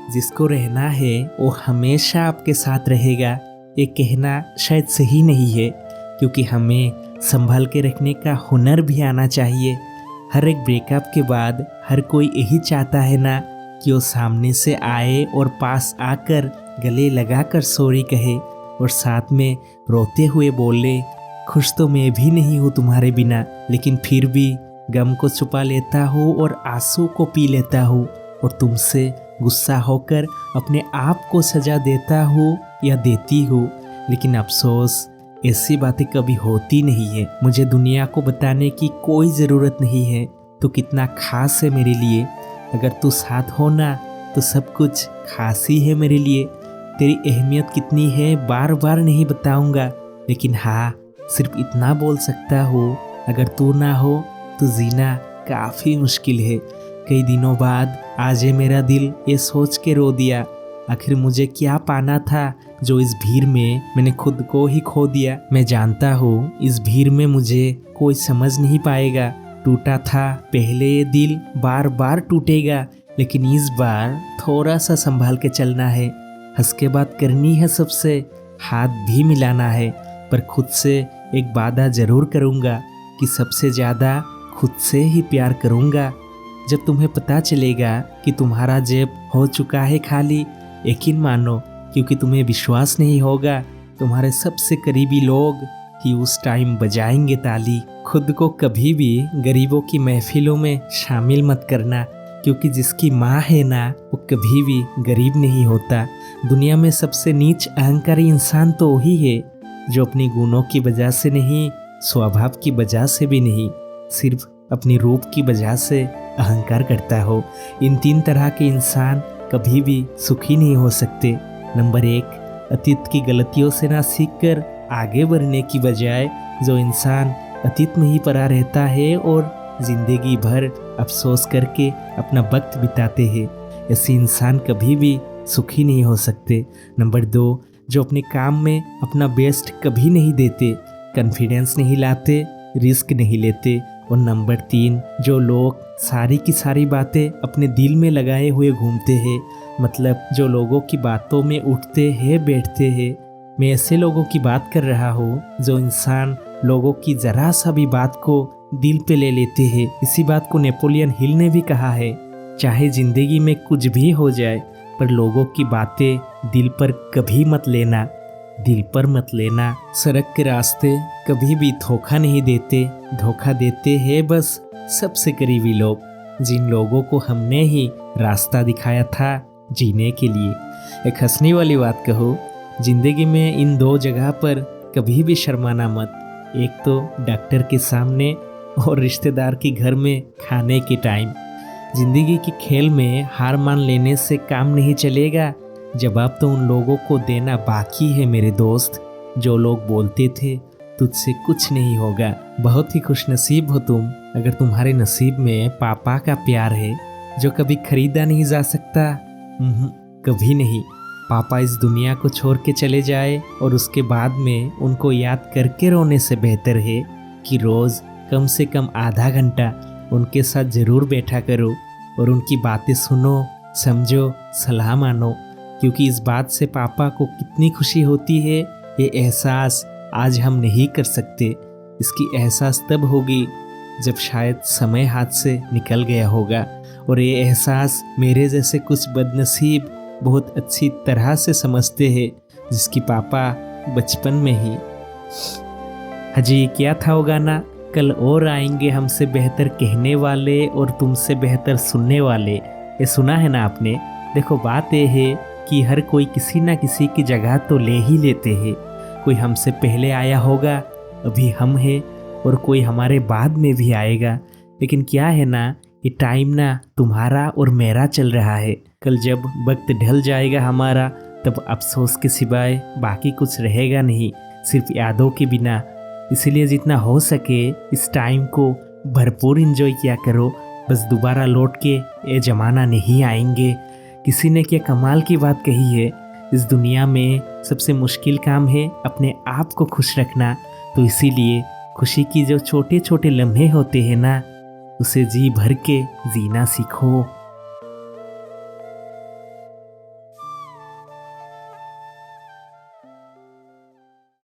जिसको रहना है वो हमेशा आपके साथ रहेगा, ये कहना शायद सही नहीं है, क्योंकि हमें संभाल के रखने का हुनर भी आना चाहिए। हर एक ब्रेकअप के बाद हर कोई यही चाहता है ना कि वो सामने से आए और पास आकर गले लगाकर सॉरी कहे और साथ में रोते हुए बोले, खुश तो मैं भी नहीं हूँ तुम्हारे बिना, लेकिन फिर भी गम को छुपा लेता हूँ और आंसू को पी लेता हूँ और तुमसे गुस्सा होकर अपने आप को सजा देता हूँ या देती हूँ। लेकिन अफसोस ऐसी बातें कभी होती नहीं है। मुझे दुनिया को बताने की कोई ज़रूरत नहीं है तो कितना खास है मेरे लिए। अगर तू साथ हो ना तो सब कुछ खास ही है मेरे लिए। तेरी अहमियत कितनी है बार बार नहीं बताऊंगा, लेकिन हाँ सिर्फ इतना बोल सकता हूँ, अगर तू ना हो तो जीना काफ़ी मुश्किल है। कई दिनों बाद आज ये मेरा दिल ये सोच के रो दिया, आखिर मुझे क्या पाना था जो इस भीड़ में मैंने खुद को ही खो दिया। मैं जानता हूँ इस भीड़ में मुझे कोई समझ नहीं पाएगा। टूटा था पहले ये दिल बार बार टूटेगा, लेकिन इस बार थोड़ा सा संभाल के चलना है। हंस के बात करनी है सबसे, हाथ भी मिलाना है, पर खुद से एक वादा जरूर करूँगा कि सबसे ज़्यादा खुद से ही प्यार करूँगा। जब तुम्हें पता चलेगा कि तुम्हारा जेब हो चुका है खाली, यकीन मानो, क्योंकि तुम्हें विश्वास नहीं होगा, तुम्हारे सबसे करीबी लोग ही उस टाइम बजाएंगे ताली। खुद को कभी भी गरीबों की महफिलों में शामिल मत करना, क्योंकि जिसकी माँ है ना वो कभी भी गरीब नहीं होता। दुनिया में सबसे नीच अहंकारी इंसान तो वही है जो अपनी गुणों की वजह से नहीं, स्वभाव की वजह से भी नहीं, सिर्फ अपनी रूप की वजह से अहंकार करता हो। इन 3 तरह के इंसान कभी भी सुखी नहीं हो सकते। नंबर 1, अतीत की गलतियों से ना सीखकर आगे बढ़ने की बजाय जो इंसान अतीत में ही पड़ा रहता है और जिंदगी भर अफसोस करके अपना वक्त बिताते हैं, ऐसे इंसान कभी भी सुखी नहीं हो सकते। नंबर 2, जो अपने काम में अपना बेस्ट कभी नहीं देते, कॉन्फिडेंस नहीं लाते, रिस्क नहीं लेते। और नंबर 3, जो लोग सारी की सारी बातें अपने दिल में लगाए हुए घूमते हैं, मतलब जो लोगों की बातों में उठते हैं बैठते हैं। मैं ऐसे लोगों की बात कर रहा हूँ जो इंसान लोगों की ज़रा सा भी बात को दिल पे ले लेते हैं। इसी बात को नेपोलियन हिल ने भी कहा है, चाहे ज़िंदगी में कुछ भी हो जाए पर लोगों की बातें दिल पर कभी मत लेना, दिल पर मत लेना। सड़क के रास्ते कभी भी धोखा नहीं देते, धोखा देते हैं बस सबसे करीबी लोग, जिन लोगों को हमने ही रास्ता दिखाया था जीने के लिए। एक हंसने वाली बात कहूँ, जिंदगी में इन 2 जगह पर कभी भी शर्माना मत, एक तो डॉक्टर के सामने और रिश्तेदार के घर में खाने के टाइम। जिंदगी के खेल में हार मान लेने से काम नहीं चलेगा। जवाब तो उन लोगों को देना बाकी है मेरे दोस्त, जो लोग बोलते थे तुझसे कुछ नहीं होगा। बहुत ही खुशनसीब हो तुम अगर तुम्हारे नसीब में पापा का प्यार है, जो कभी खरीदा नहीं जा सकता। कभी नहीं। पापा इस दुनिया को छोड़ के चले जाए और उसके बाद में उनको याद करके रोने से बेहतर है कि रोज़ कम से कम आधा घंटा उनके साथ ज़रूर बैठा करो और उनकी बातें सुनो, समझो, सलाह मानो। क्योंकि इस बात से पापा को कितनी खुशी होती है, ये एहसास आज हम नहीं कर सकते। इसकी एहसास तब होगी जब शायद समय हाथ से निकल गया होगा, और ये एहसास मेरे जैसे कुछ बदनसीब बहुत अच्छी तरह से समझते हैं, जिसकी पापा बचपन में ही। हाजी क्या था वो गाना, कल और आएंगे हमसे बेहतर कहने वाले और तुमसे बेहतर सुनने वाले। ये सुना है ना आपने। देखो बात ये है कि हर कोई किसी ना किसी की जगह तो ले ही लेते हैं। कोई हमसे पहले आया होगा, अभी हम हैं, और कोई हमारे बाद में भी आएगा। लेकिन क्या है ना, ये टाइम ना तुम्हारा और मेरा चल रहा है। कल जब वक्त ढल जाएगा हमारा, तब अफसोस के सिवाय बाकी कुछ रहेगा नहीं, सिर्फ यादों के बिना। इसीलिए जितना हो सके इस टाइम को भरपूर एंजॉय किया करो। बस दोबारा लौट के ये ज़माना नहीं आएंगे। किसी ने क्या कमाल की बात कही है, इस दुनिया में सबसे मुश्किल काम है अपने आप को खुश रखना। तो इसीलिए खुशी की जो छोटे छोटे लम्हे होते हैं ना, उसे जी भर के जीना सीखो।